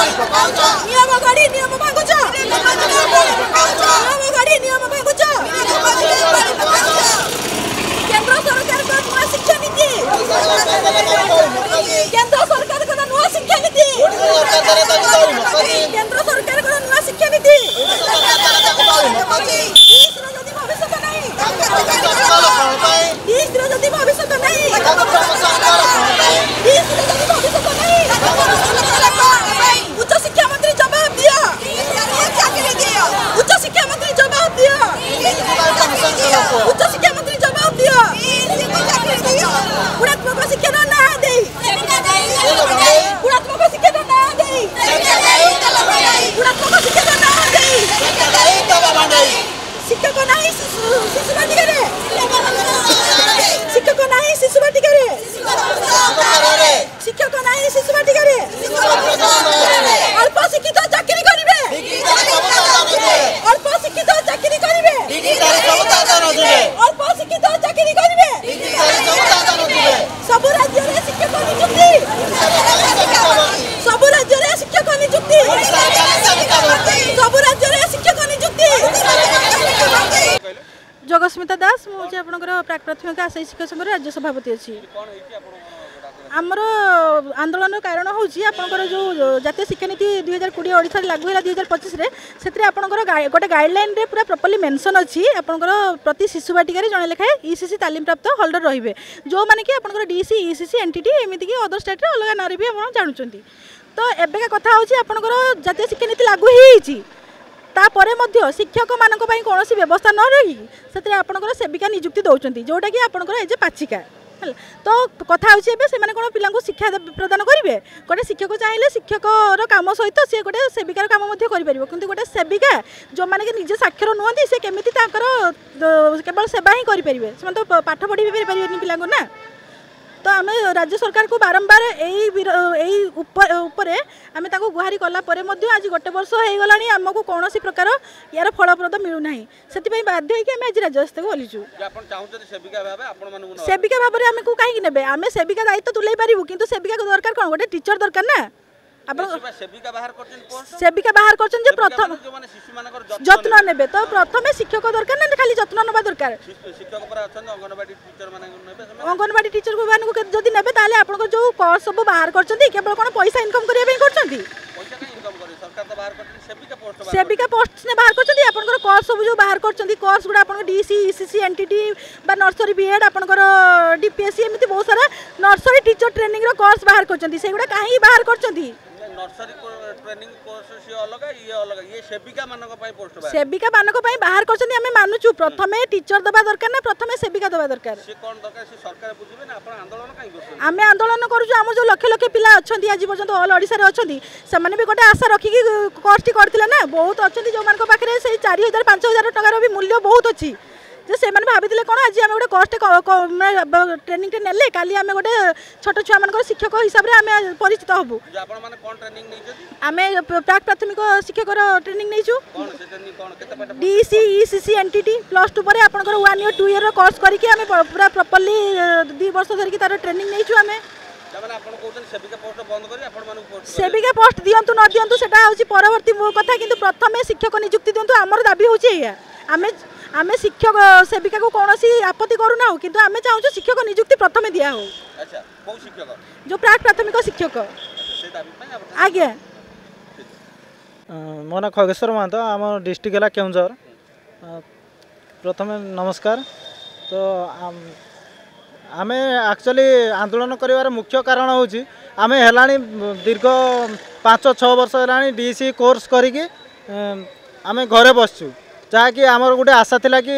नियम गाड़ी नियम भांगुच नियम गाड़ी नियम भांगुच केंद्र सरकार को नया शिक्षा नीति केंद्र सरकार को नया शिक्षा नीति केंद्र सरकार को नया शिक्षा नीति भविष्य नहीं भविष्य नहीं उच्च शिक्षा मंत्री जवाब दिया उच्च शिक्षा मंत्री जवाब दिया उच्च शिक्षा मंत्री जवाब दिया गुणात्मक शिक्षा ना दे गुणात्मक शिक्षा ना दे गुणात्मक शिक्षा ना दे शिक्षक नहीं शिशु बाटिका शिक्षक नहीं शिशु बाटिका शिक्षक नहीं शिशु बाटिका अल्प शिक्षित चाकरी करेंगे अल्प शिक्षित चाकरी करेंगे अल्प शिक्षित चाकरी करेंगे सब राज्य में शिक्षक नियुक्ति सब राज्य में शिक्षक नियुक्ति सब राज्य में शिक्षक नियुक्ति जगस्मिता दास मुझे आपनकर प्राक प्राथमिक आशायी शिक्षक संघ राज्य सभापति अच्छी आमर आंदोलन कारण हूँ आपंकर जो जातीय शिक्षा नीति 2020 ओडिशा लागू है 2025 से गोटे गाइडलाइन रे पूरा प्रॉपर्ली मेंशन अच्छी आपंकर प्रति शिशु बाटिका जड़े लेखाए ईसीसी तालीम प्राप्त होल्डर रे जो मैंने कि आपंकर डीसी ईसीसी एनटीटी एमती कि अदर स्टेट अलग ना भी आप जानते तो एबेका कथा हूँ आपंकर जातीय शिक्षा नीति लागू होती तापरे मध्य शिक्षक मानक पई कोनोसी व्यवस्था न रही से आपंकर सेविका नियुक्ति दौरान जोटा कि आपंकर एज पाचिका तो कथा होची से कौन पिला शिक्षा प्रदान करेंगे गोटे शिक्षक चाहिए शिक्षकर काम सहित सी गोटे सेविकार काम करें कि गोटे सेविका जो मैंने कि निजे साक्षर नुहति से केमी केवल सेवा ही करेंगे से तो पाठ पढ़ी भी पारे पिला ना तो आम राज्य सरकार को बारंबार आम गुहारी कला आज गोटे वर्ष हो गला आमको कौन प्रकार यार फलप्रद मिलूना से बाध्य होकर आज राज्यस्थ को ओलीचु सेविका भाव में आमको कहीं ने आम सेविका दायित्व तुले पारू कि सेविका दरकार कौन गोटे टीचर दरकार ना सेविका बाहर कर प्रथम जत्न ने तो प्रथम शिक्षक दरकार ना खाली जत्न ना दरकार अंगनवाड़ी टीचर को जदि ने जो कोर्स सब बाहर कर केवल कौन पैसा इनकम करने सेविका पोस्ट ने बाहर कर कोर्स सब जो बाहर कर कोर्स गुड़ा डीसी ईसीसी एनटीटी बा नर्सरी बीएड आपंकर डीपीएससी एमती बहुत सारा नर्सरी टीचर ट्रेनिंग रो कोर्स बाहर कर कहीं बाहर कर नर्सरी ट्रेनिंग कोर्स से अलग ये अलग ये सेविका मानक पई पोस्ट बाहर करछन हमें मानुचु प्रथमे टीचर दबा दरकार ना प्रथमे सेविका दबा दरकार से कोन दरकार से सरकार बुझिबे ना अपन आंदोलन काई करछन हमें आंदोलन करूछु हम जो लक्ष लक्ष पिला अछंती आज पर्यंत ऑल ओडिसा रे अछंती से माने भी गोटे आशा रखी कि कोर्स टी करथिला ना बहुत अछंती जो मानक पाखरे से 4000 5000 टका रो भी मूल्य बहुत अछि जे से माने भाबितले कोन आज हम गोटे कोर्स ट्रेनिंग नेले काली हम गोटे छोट छुआ मानकर शिक्षक हिसाब रे हम परिचित हबु आपण माने कोन ट्रेनिंग नै जति आमे प्राक प्राथमिक शिक्षक ट्रेनिंग नैछु डीसी ईसीसी एनटीटी +2 पर आपनकर 1 ईयर 2 ईयर रो कोर्स करिके आमे पूरा प्रॉपर्ली 2 वर्ष धरि तार ट्रेनिंग नैछु आमे जमाने आपण कोतन सेविका पोस्ट बंद करी आपण मानु पोस्ट सेविका पोस्ट दियंतु न दियंतु सेटा होची परवर्ती कथा किंतु प्रथमे शिक्षक नियुक्ति दियंतु हमर दाबी होची या आमे शिक्षक सेविका को कौनसी आपत्ति करूना किंतु आमे चाहू शिक्षक नियुक्ति प्रथमे दिया हो अच्छा को शिक्षक जो प्राक प्राथमिक शिक्षक आज्ञा मो ना खगेश्वर महंत आम डिस्ट्रिक्ट है केउंझर प्रथम नमस्कार तो आमे एक्चुअली आंदोलन करिवार मुख्य कारण होची आमे हेलानी दीर्घ 5-6 वर्ष हेलानी डीसी कोर्स करिके आमे घरे बसचु जहाँकि आमर गोटे आशा थिला कि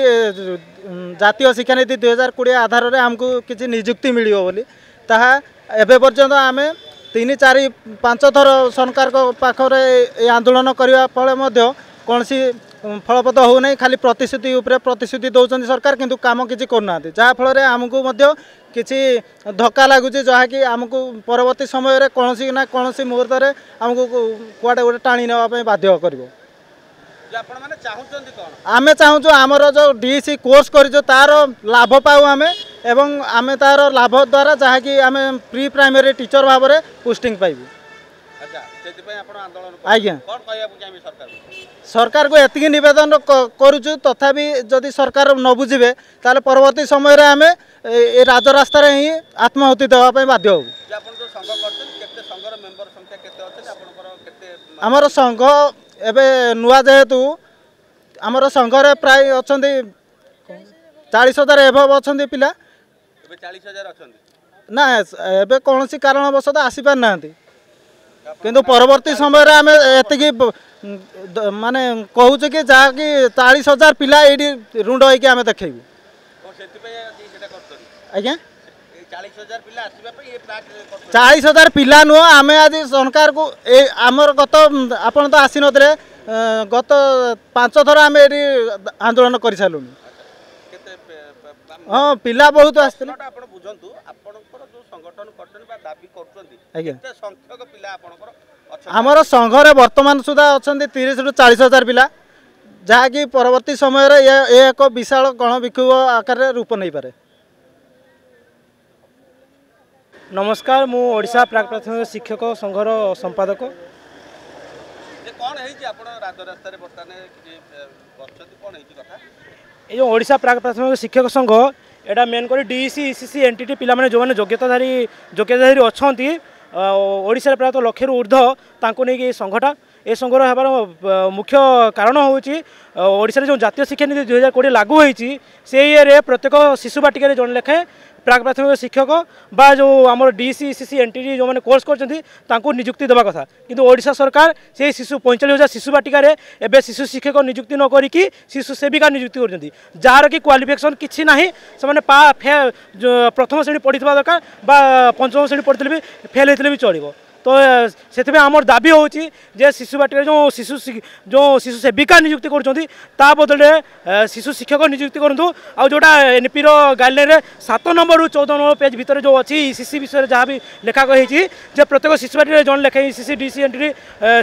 जातीय शिक्षा नीति 2020 आधार में आमको किसी नियुक्ति मिलियो बोली ताहा एबे पर्यंत आमे 3-4-5 थर सरकार को पाखरे आंदोलन करने फल कौन सी फलप्रद हो नहीं खाली प्रतिश्रुति उपरे प्रतिश्रुति दौरान सरकार किंतु काम किसी करना जहाँफल आमको किसी धक्का लगुच जहाँकि आमको परवर्ती समय कौन ना कौन मुहूर्त आमको कुआडे गोटे टाणी नापी बाध्य कर आम चाहूँ आमर जो डीसी कोर्स कर तार लाभ पाऊ आम एवं आम तार लाभ द्वारा जहाँकि आम प्री प्राइमरी टीचर भाव में पोस्टिंग पाइबू अच्छा ସେଥିପାଇଁ ଆପଣ ଆନ୍ଦୋଳନ ଆଜ୍ଞା କଣ କହିବାକୁ ଚାହିଁବେ ସରକାର ସରକାରକୁ ଏତିକି ନିବେଦନ କରୁଛୁ ତଥାପି ଯଦି ସରକାର ନ ବୁଝିବେ ତାହେଲେ ପରବର୍ତ୍ତୀ ସମୟରେ ଆମେ ଏ ରାଜରାସ୍ତାରେ ହିଁ ଆତ୍ମାହୁତି ଦେବା ପାଇଁ ବାଧ୍ୟ ହେବୁ। ଯେ ଆପଣ ଯୋଉ ସଂଘ କରିଛନ୍ତି କେତେ ସଂଘର ମେମ୍ବର ସଂଖ୍ୟା କେତେ ଅଛନ୍ତି ଆପଣଙ୍କର କେତେ ଆମର ସଂଘ ଏବେ ନୂଆ ଯେହେତୁ ଆମର ସଂଘରେ ପ୍ରାୟ ଅଛନ୍ତି 40,000 ଏଭବ ଅଛନ୍ତି ପିଲା। ଏବେ 40,000 ଅଛନ୍ତି ନା ଏବେ କୌଣସି କାରଣବଶତଃ ଆସିପାରିନାହାନ୍ତି କିନ୍ତୁ ପରବର୍ତ୍ତୀ ସମୟରେ ଆମେ ଏତିକି ମାନେ କହୁଛୁ କି ଯାହାକି 40,000 ପିଲା ଏଇଠି ରୁଣ୍ଡ ହେଇକି ଆମେ ଦେଖେଇବୁ। ସେଥିପାଇଁ ଆଜି ସେଟା କରୁଛନ୍ତି ଆଜ୍ଞା 40,000 ପିଲା ଆସିବା ପାଇଁ ଏ ପ୍ଲାକ୍ କରୁଛନ୍ତି 40,000 ପିଲା ନୁହଁ ଆମେ ଆଜି ସରକାରକୁ ଏ ଆମର ଗତ ଆପଣ ତ ଆସିନଥିଲେ ଗତ 5 ଥର ଆମେ ଏଠି ଆନ୍ଦୋଳନ କରିସାରିଲୁଣି। କେତେ ହଁ ପିଲା ବହୁତ ଆସିଥିଲେ। ଆପଣ ବୁଝନ୍ତୁ ଆପଣଙ୍କର ଯୋଉ ସଂଗଠନ କରୁଛନ୍ତି ବା ଦାବି କରୁଛନ୍ତି ଆଜ୍ଞା କେତେ ସଂଖ୍ୟକ ପିଲା ଆପଣଙ୍କର ଅଛନ୍ତି ଆମର ସଂଘରେ ବର୍ତ୍ତମାନ ସୁଦ୍ଧା ଅଛନ୍ତି 30,000 ରୁ 40,000 ପିଲା ଯାହାକି ପରବର୍ତ୍ତୀ ସମୟରେ ଏ ଏକ ବିଶାଳ ଗଣବିକ୍ଷୋଭ ଆକାରରେ ରୂପ ନେଇପାରେ। नमस्कार मु ओडिशा प्राक प्राथमिक शिक्षक संघर संपादक। ଯେ କଣ ହେଇଛି ଆପଣ ରାଜରାସ୍ତାରେ ବର୍ତ୍ତମାନ କିଛି ବସିଛନ୍ତି कौन ହେଇଛି କଥା ये जो ओडिशा प्राक प्राथमिक शिक्षक संघ एटा मेन कर डीसी ईसीसी एनटीटी पिला माने जो माने योग्यताधारी अछंती ओडिशा प्रायतः लक्षे ऊर्ध्व तांको नहीं कि संघटा ए संघर हबार मुख्य कारण होची ओडिशा जो जातीय शिक्षा नीति 2020 लागू होईची से ये प्रत्येक शिशु बाटिका जन लेखे प्राक प्राथमिक शिक्षक बा जो आम डीसी ईसीसी एनटीटी जो मैंने कोर्स कर नियुक्ति देवा कथा किंतु ओडिशा सरकार से शिशु 45,000 शिशु बाटिकार एवं शिशु शिक्षक नियुक्ति न करी शिशु सेविका नियुक्ति कर जार कि क्वालिफिकेशन किसी ना से प्रथम श्रेणी पढ़ी दरकार बा पंचम श्रेणी पढ़ी भी फेल होते भी चलो तो से आमर दाबी होची जे शिशु बाटिका जो शिशु सेविका नियुक्ति कर बदले शिशु शिक्षक नियुक्ति करूँ आ जोटा एनपी गाइडलाइन 7 नंबर रू 14 नंबर पेज भितर जो अच्छी ईसीसी विषय जहाँ भी लेखा कही प्रत्येक शिशु बाटिका जन लेखे ईसीसी डीसी एनटी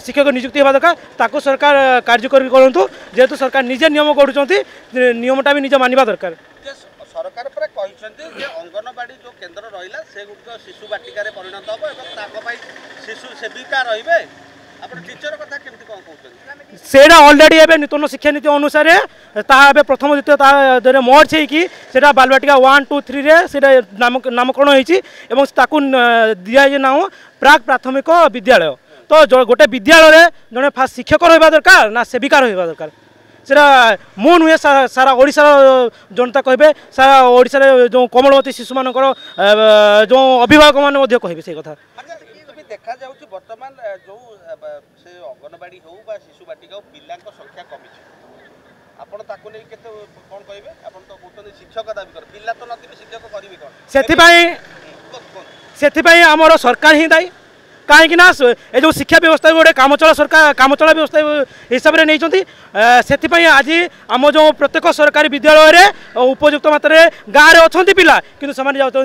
शिक्षक नियुक्ति होगा दरकार ताको सरकार कार्यकारी करूँ जेहेतु सरकार निजे नियम करुँच नियमटा भी निजे मानवा दरकार। सरकार पर कहते अंगनवाड़ी जो केन्द्र रहा से गुड़िक शिशु बाटिकार परिणत हम और शिशु सेविका रे आप टीचर कथा केमती कौन कहते सेटा ऑलरेडी एबे नूतन शिक्षा नीति अनुसार ताबे प्रथम द्वितीय मर्ज होता बालबाटिका 1 2 3 रे सेटा नामकरण होती दिया नाम प्राक प्राथमिक विद्यालय तो गोटे विद्यालय जड़े फास्ट शिक्षक रहा दरकार ना सेविका रहा दरकार सेटा मु नुहे सारा ओडिशा जनता कहे सारा ओडिशा जो कोमलवती शिशु मान जो अभिभावक मैंने कहे से कथा देखा जाउछि वर्तमान जो से अंगनवाड़ी हो बा शिशु बाटिका हो पिला संख्या कमी आपण ताको नै केते कोन कहबे आपण तो बोतने शिक्षक दाबी कर पिला तो नथिबे शिक्षक करिवे कोन सेथि पई हमर सरकार ही दाई कहीं ये जो शिक्षा व्यवस्था गोटे कामचला सरकार कामचला व्यवस्था हिसाब से नहीं से आज आम जो प्रत्येक सरकारी विद्यालय रे उपयुक्त मात्रा गाँव में अच्छा पिला कि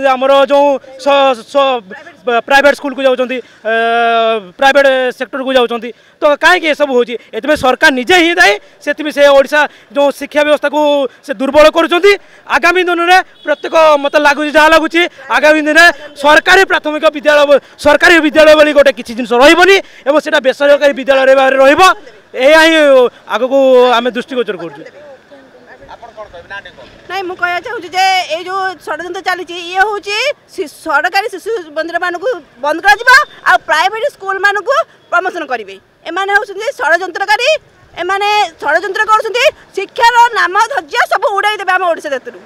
आमर जो प्राइवेट स्कूल को जाऊँच प्राइवेट सेक्टर को जाऊँच तो कहीं सब हो सरकार निजे ही दायी से ओडिशा जो शिक्षा व्यवस्था को से दुर्बल कर आगामी दिन में प्रत्येक मत लगुच जहाँ लगुच आगामी दिन में सरकारी प्राथमिक विद्यालय सरकारी विद्यालय गोटे किसी जिन रही बेसरकारी विद्यालय ही आग को आम दृष्टिगोचर कर नहीं मुझे कहना चाहूँगी जे ये जो षड्यंत्र चली ये हूँ सरकारी शिशु मंदिर मान बंद कर प्राइवेट स्कूल मान प्रमोशन करेंगे एमाने होउछन्ती षड्यंत्रकारी एमाने षड्यंत्र कर शिक्षार नाम धज्य सब उड़ाई देवे आम ओडिशा देशरू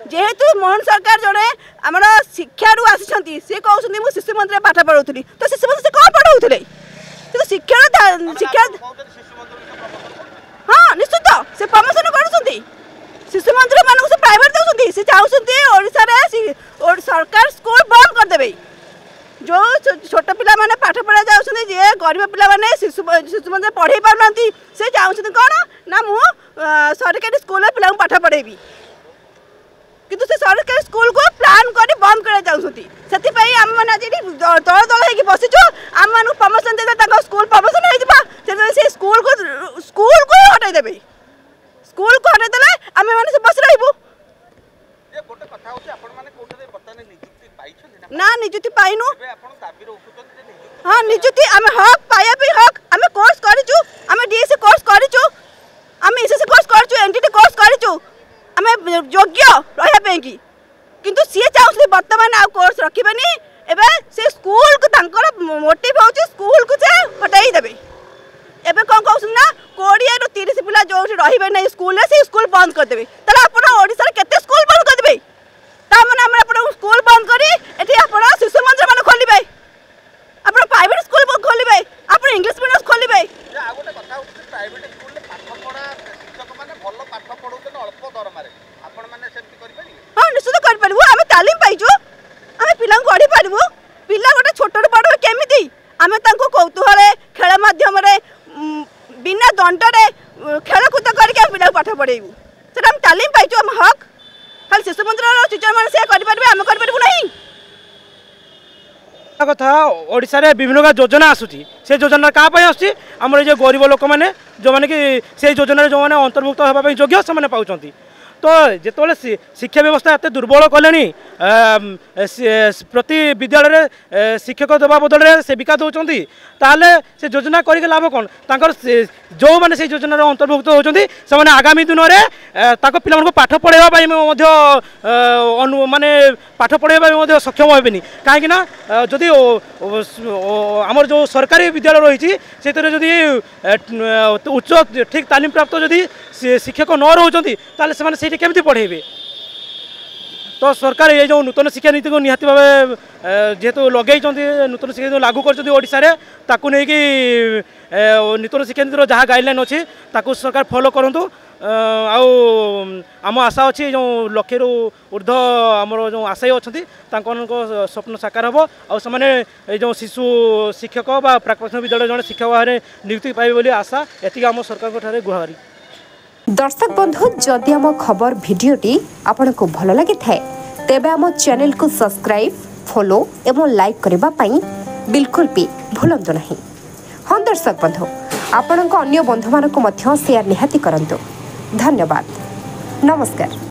जेहेतु मोहन सरकार जड़े आम शिक्षा आसी सी कहते मुझे शिशु मंदिर पाठ पढ़ाऊली तो शिशु मंदिर से कौन पढ़ाऊले शिक्षा शिक्षा हाँ निश्चित से प्रमोशन कर शिशु मंदिर मान से प्राइवेट दौरान से चाहते ओडिशा सरकार स्कूल बंद करदे जो छोट पिला माने पाठ पढ़ा जाऊँ जे गरीब पिला माने शिशु मंदिर पढ़े पार से चाहते कौन ना मु सरकारी स्कूल पिला पाठ पढ़ेबी किंतु से सरकारी स्कूल को प्लान कर बंद कर चाहते से आम मैंने आज दल दल हो बसीचु आम मान प्रमोशन दे स्कूल प्रमोशन हो स्कूल को हटाईदेवे स्कूल को हटाईदे आम मैंने बस रही ना निजुक्ति पाइनु हाँ निजुति आम हक पाया हक आम कोर्स करूँ आम डीएससी कोर्स करूँ आम एसएससी कोर्स करूँ एनटीटी कोर्स करूँ आम योग्य रहा कि किंतु सी चाहते बर्तमान आउ कोर्स रखिबेनी एबे से स्कूल को तांकर मोटिव होची स्कूल को से हटाई देबे एबे कोन कहउछन ना 20 रु 30 पिला जो रहिबे नै स्कूल से स्कूल बंद कर देबे तला अपन ओडिसा रे केते स्कूल बंद कर देबे ता माने हम अपन स्कूल बंद करी एठी अपन शिशु मंदिर माने खोलिबे अपन प्राइवेट स्कूल खोलिबे अपन इंग्लिश मीडियम खोलिबे आ गोटे कथा होची प्राइवेट स्कूल रे पाठ पढा शिक्षक माने भलो पाठ पढौतन अल्प दरमा रे आपण माने सेमति करि पारि हां निश्चित कर पारिबो हम तालीम पाइजो हम पिला गढी पारिबो पिला गोटे छोट रु बड़ केमिति हम तांको कौतूहल खेल माध्यम रे बिना दंड रे खेलकूद करके पिला पाठ पढ़ेबू सेटा हम तालीम पाइजो हम हक खाली शिशु मंदिर टीचर मैंने से कर पारिबे हम कर पारिबू नहीं कथा ओडिशा रे विभिन्न योजना आसुची से योजना क्या आसुची आम जो गरीब लोक मैंने जो मैंने कि से योजना जो मैंने अंतर्भुक्त होगा योग्य से पाँच तो जिते शिक्षा व्यवस्था एत दुर्बल कले प्रति विद्यालय शिक्षक देवा बदल में सेविका दौरान ताले से योजना करके लाभ कौन तांकर जो मैंने से योजना अंतर्भुक्त होती से आगामी दिन में पिला पाठ पढ़ाई माने पाठ पढ़ाई सक्षम हेनी कहीं जदि आमर जो सरकारी विद्यालय रही से उच्च ठीक तालीम प्राप्त जदि शिक्षक न रोचती से केमती पढ़ेबे तो सरकार ये जो नूतन शिक्षा नीति को निहाती भाव जेहेतु लगे नूतन शिक्षा नीति लागू कर नूतन शिक्षा नीति जहाँ गाइडलाइन अच्छी सरकार फॉलो करूँ आम आशा अच्छी जो लक्षे ऊर्ध्व आमर जो आशायी अच्छा स्वप्न साकार हम आने जो शिशु शिक्षक बा प्राक् विद्यालय जड़े शिक्षक भाव में नियुक्ति पाइबे आशा एति आम सरकार गुहारी। दर्शक बंधु जदि आम खबर भिडियोटी आपन को भल लगी थाए तेबे आम चैनल को सब्सक्राइब फॉलो एवं लाइक करबा पई बिल्कुल भी भूलंतु नहीं। हाँ दर्शक बंधु आपण अन्य बंधु मानक मध्य शेयर निहाती करंतु। धन्यवाद नमस्कार।